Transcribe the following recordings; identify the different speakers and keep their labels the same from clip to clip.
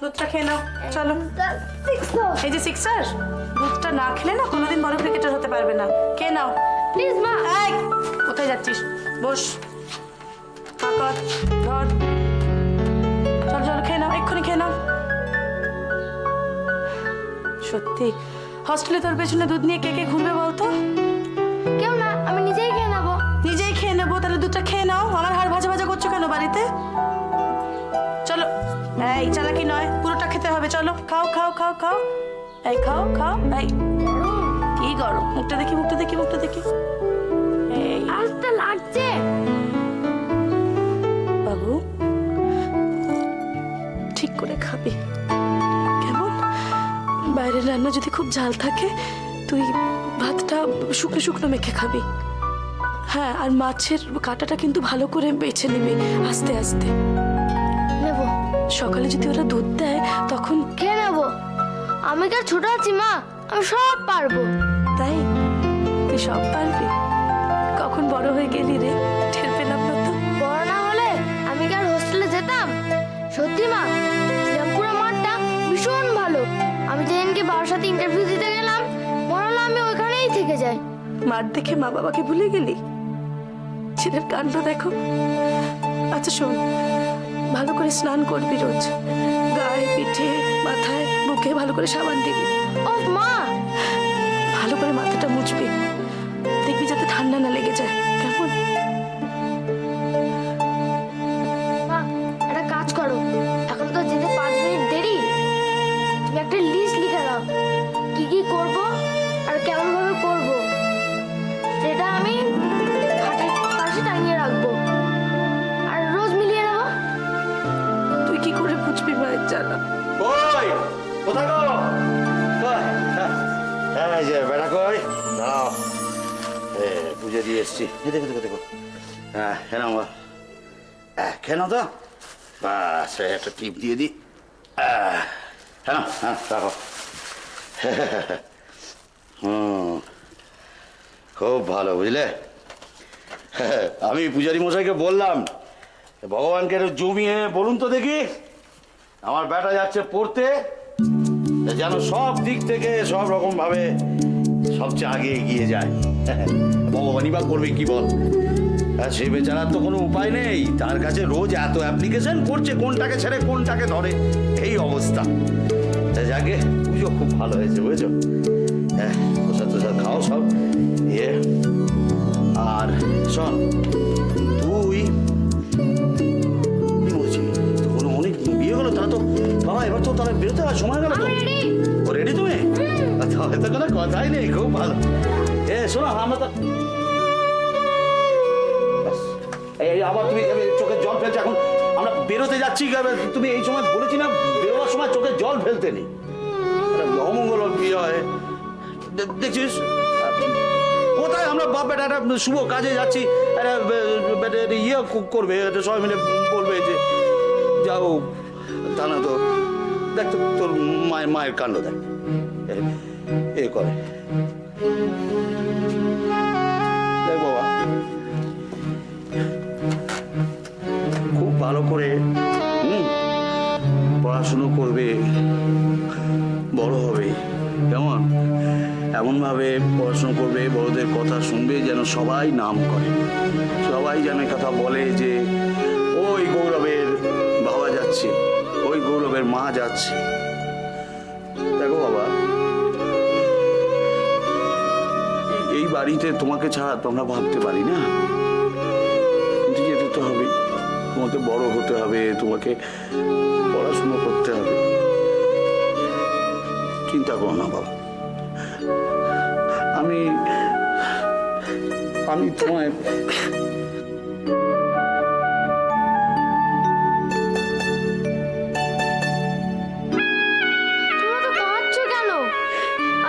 Speaker 1: দুধটা খেয়ে নাও চলো। এই যে সিক্সার, দুধটা না খেলে না কোনোদিন বড় ক্রিকেটার হতে পারবে না। খেয়ে নাও
Speaker 2: প্লিজ মা।
Speaker 1: এই কোথায় যাচ্ছিস? বস, ধর, চল চল খেয়ে নাও, এক্ষুনি খেয়ে নাও। সত্যি হস্টেলে তোর পেছনে দুধ নিয়ে কে কে ঘুরবে বলতো?
Speaker 2: কেউ না, আমি নিজেই খেয়ে নেবো।
Speaker 1: নিজেই খেয়ে নেবো? তাহলে দুধটা খেয়ে নাও। আমার হাড় ভাজা ভাজা করছো কেন বাড়িতে? চলো, এই চালাকি নয়, পুরোটা খেতে হবে। চলো খাও খাও খাও খাও, এই খাও খাও। এই কি গরম, মুখটা দেখি মুখটা দেখি মুখটা দেখি। এই
Speaker 2: আস্তে লাগছে।
Speaker 1: বাবু ঠিক করে খাবি কেমন? বাইরের রান্না যদি খুব ঝাল থাকে তুই ভাতটা শুকনো শুকনো মেখে খাবি। হ্যাঁ, আর মাছের কাঁটাটা কিন্তু ভালো করে বেছে নিবি আস্তে আস্তে।
Speaker 2: নেবো।
Speaker 1: সকালে যদি ওরা দুধ দেয় তখন
Speaker 2: খেয়ে নেবো। আমি কি আর ছোট আছি মা? আমি সব পারবো।
Speaker 1: তাই তুই সব পারবি? কখন বড় হয়ে গেলি রে? টের পেলাম না তো।
Speaker 2: বড় না হলে আমি কি আর হোস্টেলে যেতাম? সত্যি মা, শ্রীরামপুরা মাঠটা ভীষণ ভালো। আমি যেদিনকে বাবার সাথে ইন্টারভিউ দিতে গেলাম মনে হলো আমি ওইখানেই থেকে যাই।
Speaker 1: মাঠ দেখে মা বাবাকে ভুলে গেলি? ছেলের কাণ্ড দেখো। আচ্ছা শোন, ভালো করে স্নান করবি রোজ। গায়ে পিঠে মাথায় বুকে ভালো করে সাবান দিবি।
Speaker 2: ও মা,
Speaker 1: ভালো করে মাথাটা মুছবি, দেখবি যাতে ঠান্ডা না লেগে যায়। কেমন?
Speaker 2: মা একটা কাজ করো, এখন তো যেতে 5 মিনিট দেরি। তুমি একটা লিস্ট লিখে দাও, কি কি করব আর কেমন ভাবে করব, সেটা আমি খাটের পাশে টাঙিয়ে রাখবো আর রোজ মিলিয়ে নেবো।
Speaker 1: তুই কি করে বুঝবি মায়ের জ্বালা?
Speaker 3: কই কোথায় গো? কই? হ্যাঁ এই যে বেটা কই দাঁড়াও, পুজো দিয়ে এসছি। দেখো দেখো দেখো, হ্যাঁ কেন কেন তো বাস একটা টিপ দিয়ে দিই। হ্যাঁ হ্যাঁ রাখো। খুব ভালো বুঝলে। আমি পূজারি মশাইকে বললাম ভগবানকে একটু জমিয়ে বলুন তো দেখি, আমার বেটা যাচ্ছে পড়তে, যেন সব দিক থেকে সব রকম ভাবে সবচেয়ে আগে এগিয়ে যায়। ভগবানই বা করবে কি বল? সে বেচারার তো কোনো উপায় নেই, তার কাছে রোজ এত অ্যাপ্লিকেশন করছে, কোনটাকে ছেড়ে কোনটাকে ধরে, এই অবস্থা। যাকে পুজো খুব ভালো হয়েছে বুঝেছো। হ্যাঁ প্রসাদ প্রসাদ খাও সব ইয়ে। আর শোন তুই অনেক বিয়ে গেলো তাহলে তো বাবা, এবার তো তাহলে বেরোতে হয়, সময় গেল তো। ও রেডি তুমি? আচ্ছা হয়তো কোনো কথাই নেই, খুব ভালো। শোনো আমরা তো এই আবার তুমি চোখের জল ফেলছো। এখন আমরা বেরোতে যাচ্ছি, তুমি এই সময় বলেছি না বেরোবার সময় চোখের জল ফেলতে নেই, অমঙ্গল বিয়ে হয় দেখছিস। কোথায় আমরা বাপ বেটা একটা শুভ কাজে যাচ্ছি, একটা ইয়ে করবে, সবাই মিলে বলবে যে যাও, তা না তো দেখ তো তোর মায়ের কাণ্ড দেখ, এ করে দেখ বাবা, খুব ভালো করে পড়াশুনো করবে, বড় হবে কেমন, এমন ভাবে পড়াশুনো করবে, বড়দের কথা শুনবে যেন সবাই নাম করে, সবাই যেন কথা বলে যে ওই গৌরবের বাবা যাচ্ছে, ওই গৌরবের মা যাচ্ছে। দেখো বাবা, এই বাড়িতে তোমাকে ছাড়া তোমরা ভাবতে পারি না, কিন্তু যেতে তো হবে, তোমাকে বড় হতে হবে, তোমাকে পড়াশুনো করতে হবে। চিন্তা করো না বাবা, আমি তোমায়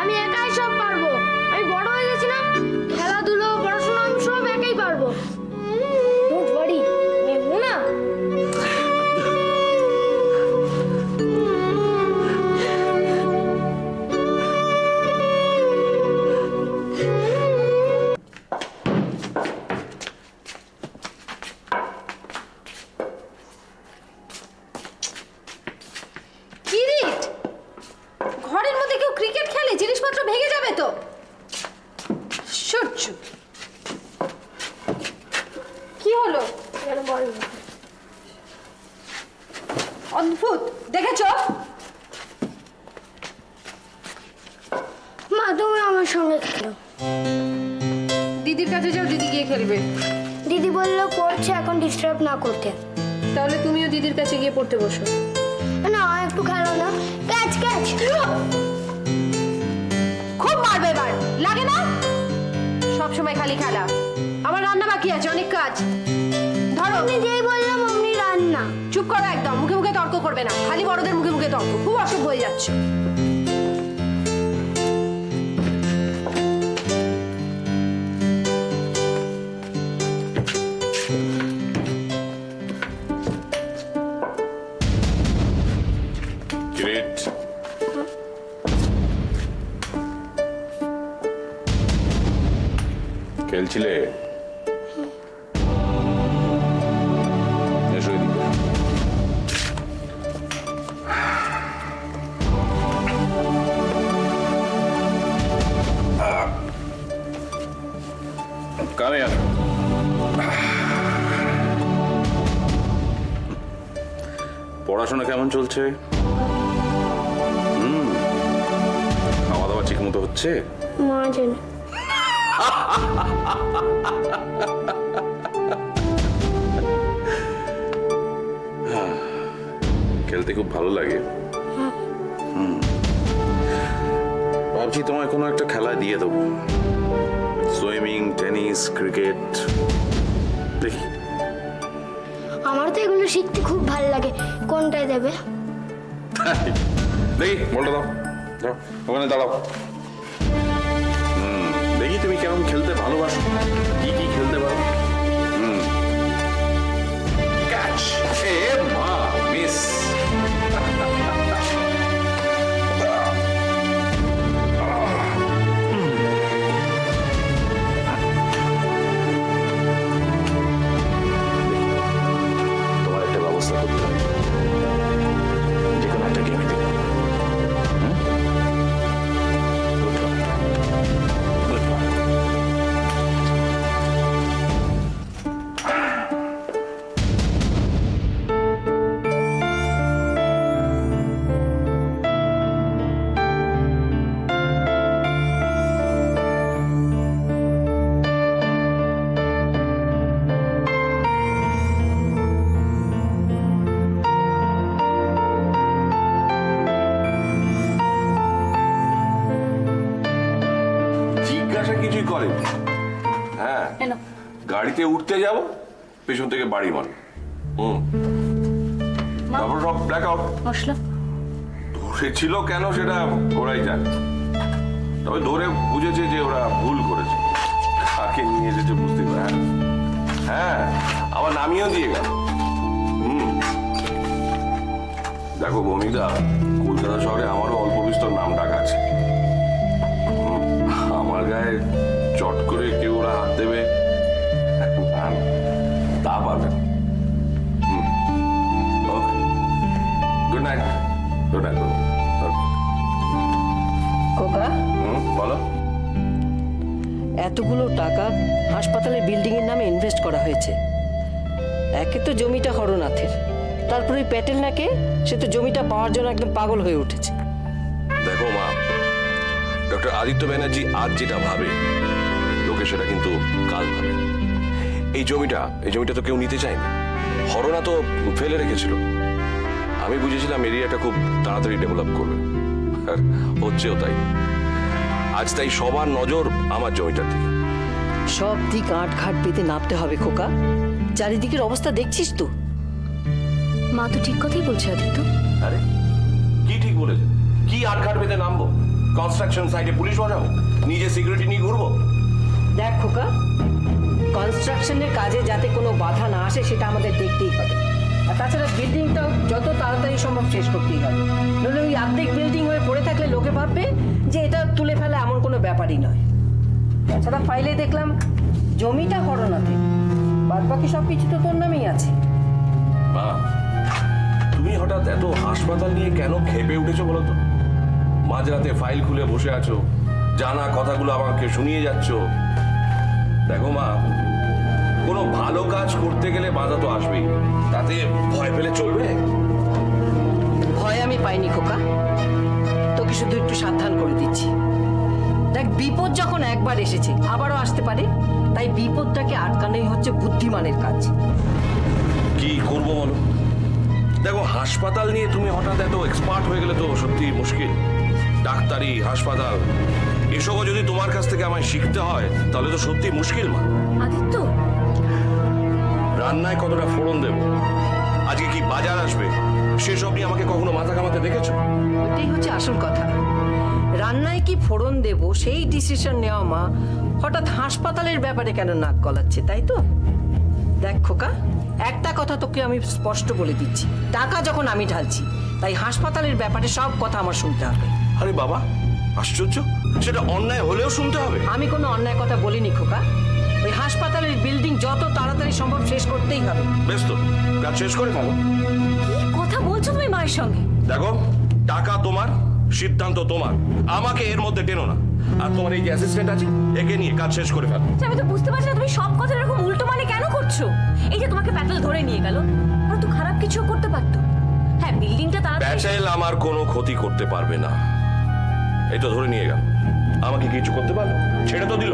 Speaker 2: আমি একাই সব পারবো। আমি বড় হয়ে গেছি না, খেলাধুলো পড়াশোনা আমি সব একাই পারবো। ডোন্ট ওয়ারি, मैं हूं ना। এখানে বল না।
Speaker 1: অদ্ভুত দেখেছো?
Speaker 2: মা তুমি আমার সঙ্গে খেলো।
Speaker 4: দিদির কাছে যাও, দিদি গিয়ে খেলবে।
Speaker 2: দিদি বললো পড়ছে, এখন ডিস্টার্ব না করতে।
Speaker 4: তাহলে তুমিও দিদির কাছে গিয়ে পড়তে বসো।
Speaker 2: না একটু খেলো না। Catch catch.
Speaker 4: খুব মারবে এবার, লাগে না? সব সময় খালি খেলা। আমার রান্না বাকি আছে, অনেক কাজ। ধরো।
Speaker 2: আমি যেই বললাম অমনি রান্না।
Speaker 4: চুপ করো একদম, মুখে মুখে তর্ক করবে না। খালি বড়দের মুখে মুখে তর্ক, খুব অসুখ হয়ে যাচ্ছে।
Speaker 5: গ্রেট। খেলছিলে? এসো এদিকে। কামে আর পড়াশোনা কেমন চলছে? খাওয়া দাওয়া ঠিক মতো হচ্ছে?
Speaker 2: মা জানে।
Speaker 5: খেলতে খুব ভালো লাগে। ভাবছি তোমায় কোনো একটা খেলা দিয়ে দেবো, সুইমিং, টেনিস, ক্রিকেট, দেখি।
Speaker 2: আমার তো এগুলো শিখতে খুব ভালো লাগে। কোনটায় দেবে?
Speaker 5: দেখি বলটা দাও, দাও ওখানে দাঁড়াও। দেখি তুমি কেমন খেলতে ভালোবাসো, কি কি খেলতে পারো। ক্যাচ, এ মা, মিস। তোমার একটা ব্যবস্থা করতে হবে, যে কোনো একটা গেমে দেখো। জিজ্ঞাসা কিছুই করেনি। হ্যাঁ, গাড়িতে উঠতে যাব, পেছন থেকে বাড়ি মার। তারপর সব ব্ল্যাক আউট।
Speaker 1: মশলা
Speaker 5: ধরেছিল কেন সেটা ওরাই জানে, তবে ধরে বুঝেছে যে ওরা ভুল করেছে। কাকে নিয়ে এসেছে বুঝতে পারে। হ্যাঁ, আবার নামিয়েও দিয়ে গেল। দেখো ভূমিকা, কলকাতা শহরে আমারও অল্প বিস্তর নাম ডাক আছে। আমার গায়ে চট করে কেউ ওরা হাত দেবে তা পাবে। ওকে, গুড নাইট। Good night.
Speaker 6: খোকা,
Speaker 5: বলো।
Speaker 6: এতগুলো টাকা হাসপাতালের বিল্ডিং এর নামে ইনভেস্ট করা হয়েছে। একে তো জমিটা হরনাথের, তারপরে ওই প্যাটেল নাকে, সে তো জমিটা পাওয়ার জন্য একদম পাগল হয়ে উঠেছে।
Speaker 7: দেখো মা, ডক্টর আদিত্য ব্যানার্জি আজ যেটা ভাবে, লোকে সেটা কিন্তু কাল ভাবে। এই জমিটা তো কেউ নিতে চায়নি। হরনা তো ফেলে রেখেছিল। আমি বুঝেছিলাম এরিয়াটা খুব তাড়াতাড়ি ডেভেলপ করবে, আর হচ্ছেও তাই। আজ তাই সবার নজর আমার জমিটার দিকে।
Speaker 6: সব দিক আট ঘাট পেতে নামতে হবে খোকা। চারিদিকের অবস্থা দেখছিস তো।
Speaker 1: মা তো ঠিক কথাই বলছে আদিত্য।
Speaker 7: আরে কি ঠিক বলেছে? কি আটঘাট পেতে নামবো? কনস্ট্রাকশন সাইটে পুলিশ বসাবো, নিজে সিকিউরিটি নিয়ে ঘুরবো?
Speaker 6: দেখ খোকা, কনস্ট্রাকশনের কাজে যাতে কোনো বাধা না আসে সেটা আমাদের দেখতেই হবে। আর তাছাড়া বিল্ডিংটাও যত তাড়াতাড়ি সম্ভব শেষ করতেই হবে, নইলে ওই অর্ধেক বিল্ডিং হয়ে পড়ে থাকলে লোকে ভাববে যে এটা তুলে ফেলা এমন কোনো ব্যাপারই নয়। তাছাড়া ফাইলে দেখলাম জমিটা হরনাথে, বাদ বাকি সব কিছু তো তোর নামেই আছে।
Speaker 7: মা, তুমি হঠাৎ এত হাসপাতাল নিয়ে কেন ক্ষেপে উঠেছো বলো তো? মাঝরাতে ফাইল খুলে বসে আছো, জানা কথাগুলো আমাকে শুনিয়ে যাচ্ছ। দেখো মা,
Speaker 5: কোনো ভালো কাজ করতে গেলে বাধা তো আসবেই, তাতে ভয় পেলে চলবে?
Speaker 6: ভয় আমি পাইনি খোকা, তোকে শুধু একটু সাবধান করে দিচ্ছি। দেখ, বিপদ যখন একবার এসেছে আবারও আসতে পারে, তাই বিপদটাকে আটকানোই হচ্ছে বুদ্ধিমানের কাজ।
Speaker 5: কি করব বলো? দেখো, হাসপাতাল নিয়ে তুমি হঠাৎ এত এক্সপার্ট হয়ে গেলে তো সত্যি মুশকিল। ডাক্তারি, হাসপাতাল এসবও যদি তোমার কাছ থেকে আমায় শিখতে হয় তাহলে তো সত্যি মুশকিল মা।
Speaker 4: আদিত্য,
Speaker 5: রান্নায় কতটা ফোড়ন দেব, আজকে কি বাজার আসবে, সেসব নিয়ে আমাকে কখনো মাথা ঘামাতে দেখেছো?
Speaker 6: ওইটাই হচ্ছে আসল কথা। রান্নায় কি ফোড়ন দেব সেই ডিসিশন নেওয়া মা হঠাৎ হাসপাতালের ব্যাপারে কেন নাক গলাচ্ছে, তাই তো? দেখ খোকা, একটা কথা তোকে আমি স্পষ্ট বলে দিচ্ছি, টাকা যখন আমি ঢালছি তাই হাসপাতালের ব্যাপারে সব কথা আমার শুনতে হবে।
Speaker 5: আরে বাবা, আশ্চর্য, সেটা অন্যায় হলেও শুনতে হবে?
Speaker 6: আমি কোনো অন্যায় কথা বলিনি খোকা। ওই হাসপাতালের বিল্ডিং যত তাড়াতাড়ি সম্ভব শেষ করতেই হবে।
Speaker 5: বেশ তো, কাজ শেষ করে ফেলো।
Speaker 4: কি কথা বলছো তুমি মায়ের সঙ্গে?
Speaker 5: দেখো, টাকা তোমার, সিদ্ধান্ত তোমার, আমাকে এর মধ্যে টেনো না। আর তোমার এই যে অ্যাসিস্ট্যান্ট আছে, একে নিয়ে কাজ শেষ করে ফেলো।
Speaker 4: আমি তো বুঝতে পারছি না তুমি সব কথা এরকম উল্টো মানে কেন করছো। এই যে তোমাকে প্যাটেল ধরে নিয়ে গেল, আর তো খারাপ কিছু করতে পারতো। হ্যাঁ, বিল্ডিংটা তাড়াতাড়ি।
Speaker 5: প্যাটেল আমার কোনো ক্ষতি করতে পারবে না। এই তো ধরে নিয়ে গেল, আমাকে কিছু করতে পারলো? ছেড়ে তো দিল।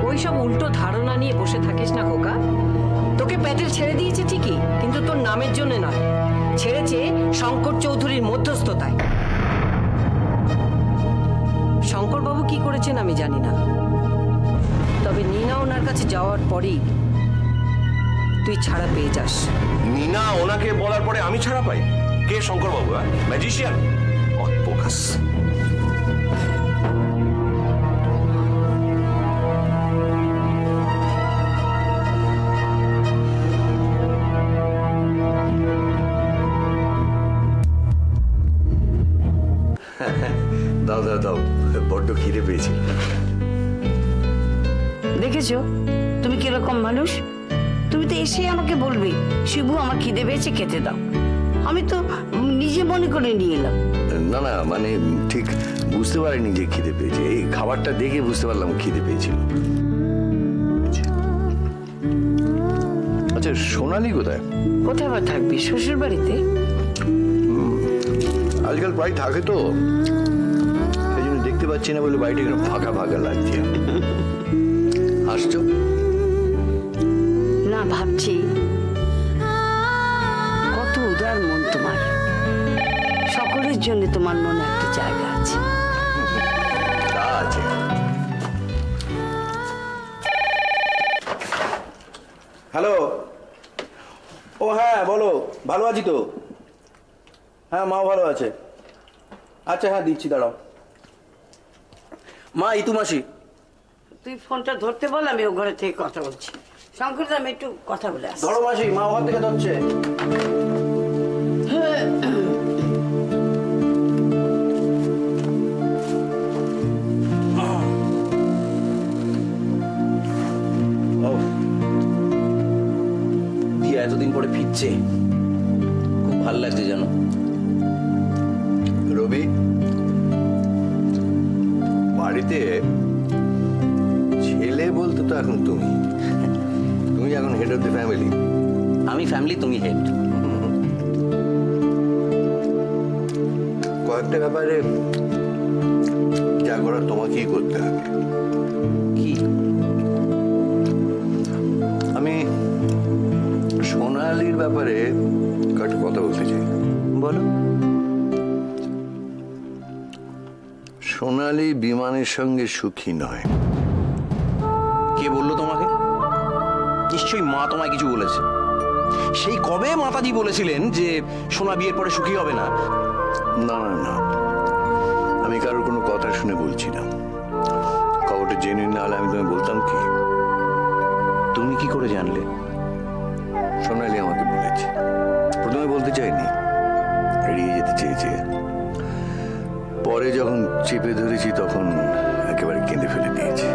Speaker 6: ওইসব উল্টো ধারণা নিয়ে বসে থাকিস না খোকা। তোকে প্যাটেল ছেড়ে দিয়েছে ঠিকই, কিন্তু তোর নামের জন্য নয়, ছেড়েছে শঙ্কর চৌধুরীর মধ্যস্থতায়। শঙ্করবাবু কি করেছেন আমি জানি না, তবে নীনা ওনার কাছে যাওয়ার পরেই তুই ছাড়া পেয়ে যাস।
Speaker 5: নীনা ওনাকে বলার পরে আমি ছাড়া পাই? কে শঙ্করবাবু? ম্যাজিশিয়ান? অপোকাস।
Speaker 8: দাও দাও দাও, বড্ড খিদে পেয়েছিল।
Speaker 9: দেখেছো তুমি কিরকম মানুষ? তুমি তো এসে আমাকে বলবে শিবু আমার খিদে পেয়েছে, খেতে দাও। আমি তো নিজে মনে করে নিয়ে এলাম।
Speaker 8: না না, মানে ঠিক বুঝতে পারিনি যে খিদে পেয়েছে। এই খাবারটা দেখে বুঝতে পারলাম খিদে পেয়েছিল। আচ্ছা, সোনালি কোথায়?
Speaker 9: কোথায় বা থাকবি? শ্বশুর বাড়িতে।
Speaker 8: আজকাল প্রায় থাকে তো, সেই জন্য দেখতে পাচ্ছি না বলে বাড়িটা একটু ফাঁকা ফাঁকা লাগছে। আসছো
Speaker 9: না, ভাবছি কত উদার মন তোমার, সকলের জন্য তোমার মনে একটা জায়গা আছে।
Speaker 8: তা আছে।
Speaker 10: হ্যালো। ও হ্যাঁ, বলো। ভালো আছি তো। হ্যাঁ, মাও ভালো আছে। আচ্ছা হ্যাঁ, দিচ্ছি, দাঁড়াও। মা, ইতু মাসি।
Speaker 9: তুই ফোনটা ধরতে বল, আমি ও ঘরে থেকে কথা বলছি। শঙ্কর, আমি একটু কথা বলে আসি।
Speaker 10: ধরো মাসি, মা ওখান থেকে ধরছে। দিয়া এতদিন পরে ফিরছে, খুব ভালো লাগছে জানো।
Speaker 8: রবি, বাড়িতে ছেলে বলতে তো এখন তুমি এখন হেড অফ দ্য ফ্যামিলি।
Speaker 10: আমি ফ্যামিলি, তুমি হেড।
Speaker 8: কয়েকটা ব্যাপারে যা করার তোমাকেই করতে হবে।
Speaker 10: কি?
Speaker 8: আমি সোনালির ব্যাপারে কয়েকটা কথা বলতে চাই।
Speaker 10: বলো।
Speaker 8: সোনালি বিমানের সঙ্গে সুখী নয়।
Speaker 10: কে বললো তোমাকে? নিশ্চয়ই মা তোমায় কিছু বলেছে। সেই কবে মাতাজি বলেছিলেন যে সোনা বিয়ের পরে সুখী হবে না?
Speaker 8: না না না, আমি কারোর কোনো কথা শুনে বলছি না। খবরটা জেনে না হলে আমি তোমায় বলতাম কি?
Speaker 10: তুমি কি করে জানলে?
Speaker 8: সোনালি আমাকে বলেছে। প্রথমে বলতে চাইনি, এড়িয়ে যেতে চেয়েছে। পরে যখন চেপে ধরেছি তখন একেবারে কেঁদে ফেলে দিয়েছে।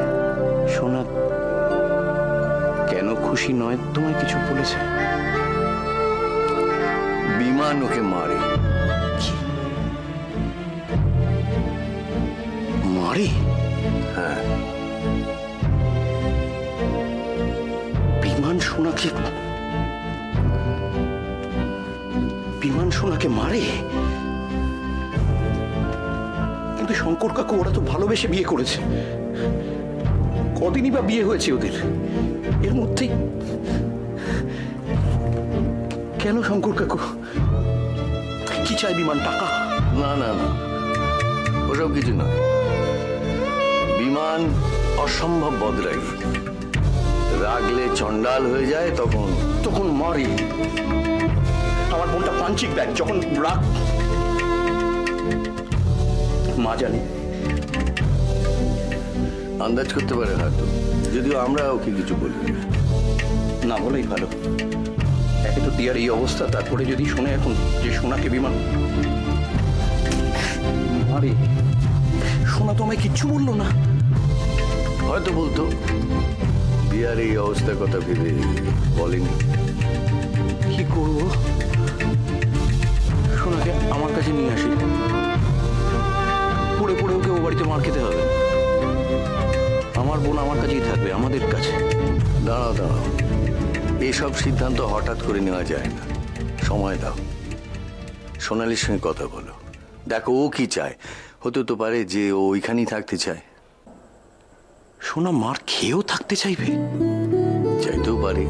Speaker 10: সোনা কেন খুশি নয় তোমায় কিছু বলেছে?
Speaker 8: বিমান ওকে মারে।
Speaker 10: মারে?
Speaker 8: হ্যাঁ,
Speaker 10: সোনাকে বিমান সোনাকে মারে? কিন্তু শঙ্কর কাকু ওরা তো ভালোবেসে বিয়ে করেছে। কদিনই বা বিয়ে হয়েছে ওদের, এর মধ্যেই কেন শঙ্কর কাকু? কি চাই বিমান? টাকা?
Speaker 8: না না না, ওসব কিছু নয়। বিমান অসম্ভব বদরাগী, রাগলে চন্ডাল হয়ে যায়, তখন
Speaker 10: তখন মারে। আমার বোনটা পাঞ্চিক ব্যাগ, যখন রাগ মা জানে।
Speaker 8: আন্দাজ করতে পারে হয়তো, যদিও আমরা ওকে কিছু বলি
Speaker 10: না বলেই ভালো। একে তো দিয়ার এই অবস্থা, তারপরে যদি শোনে এখন যে সোনাকে বিমান মারে। সোনা তো আমায় কিচ্ছু বললো না।
Speaker 8: হয়তো বলতো, দিয়ার এই অবস্থার কথা ভেবে বলেনি।
Speaker 10: কি করবো? সোনাকে আমার কাছে নিয়ে আসি, পড়ে পড়ে ওকে ও বাড়িতে মার খেতে হবে। আমার বোন আমার কাছেই থাকবে, আমাদের কাছে।
Speaker 8: দাঁড়াও দাঁড়াও, এসব সিদ্ধান্ত হঠাৎ করে নেওয়া যায় না, সময় দাও। সোনালির সঙ্গে কথা বলো, দেখো ও কি চায়। হতে তো পারে যে ও ওইখানেই থাকতে চায়।
Speaker 10: সোনা মার খেয়েও থাকতে চাইবে?
Speaker 8: চাইতেও পারে।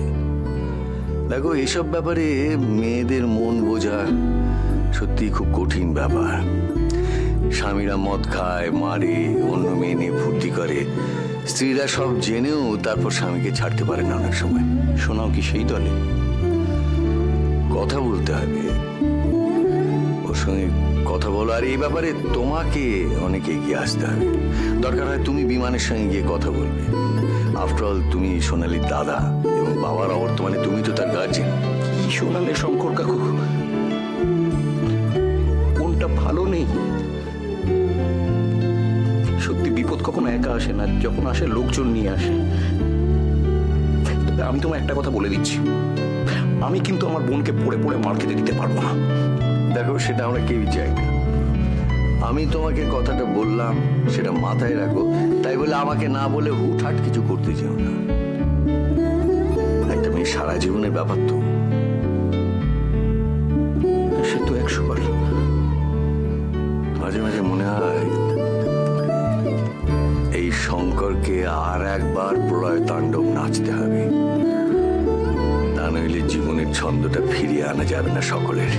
Speaker 8: দেখো, এসব ব্যাপারে মেয়েদের মন বোঝা সত্যি খুব কঠিন ব্যাপার। স্বামীরা মদ খায়, মারে, অন্য মেয়ে নিয়ে ফুর্তি করে, স্ত্রীরা সব জেনেও তারপর স্বামীকে ছাড়তে পারে না অনেক সময়।
Speaker 10: সোনাও কি সেই দলে?
Speaker 8: কথা বলতে হবে ওর সঙ্গে, কথা বলো। আর এই ব্যাপারে তোমাকে অনেক এগিয়ে আসতে হবে। দরকার হয় তুমি বিমানের সঙ্গে গিয়ে কথা বলবে। আফটারঅল তুমি সোনালির দাদা এবং বাবার অবর্তমানে তুমি তো তার গার্জেন।
Speaker 10: কি শোনালে শঙ্কর কাকু? কোনটা ভালো নেই? সত্যি বিপদ কখনো একা আসে না, যখন আসে লোকজন নিয়ে আসে। তবে আমি তোমায় একটা কথা বলে দিচ্ছি, আমি কিন্তু আমার বোনকে পড়ে পড়ে মার খেতে দিতে পারবো না।
Speaker 8: দেখো, সেটা আমরা কেউই চাই না। আমি তোমাকে কথাটা বললাম, সেটা মাথায় রাখো। তাই বলে আমাকে না বলে হুটহাট কিছু করতে চাও না। একটা মেয়ে সারা জীবনের ব্যাপার তো।
Speaker 10: সে তো 100 বার।
Speaker 8: মাঝে মাঝে মনে হয় এই শঙ্করকে আর একবার প্রলয় তাণ্ডব নাচতে হবে, তা নইলে জীবনের ছন্দটা ফিরিয়ে আনা যাবে না সকলের।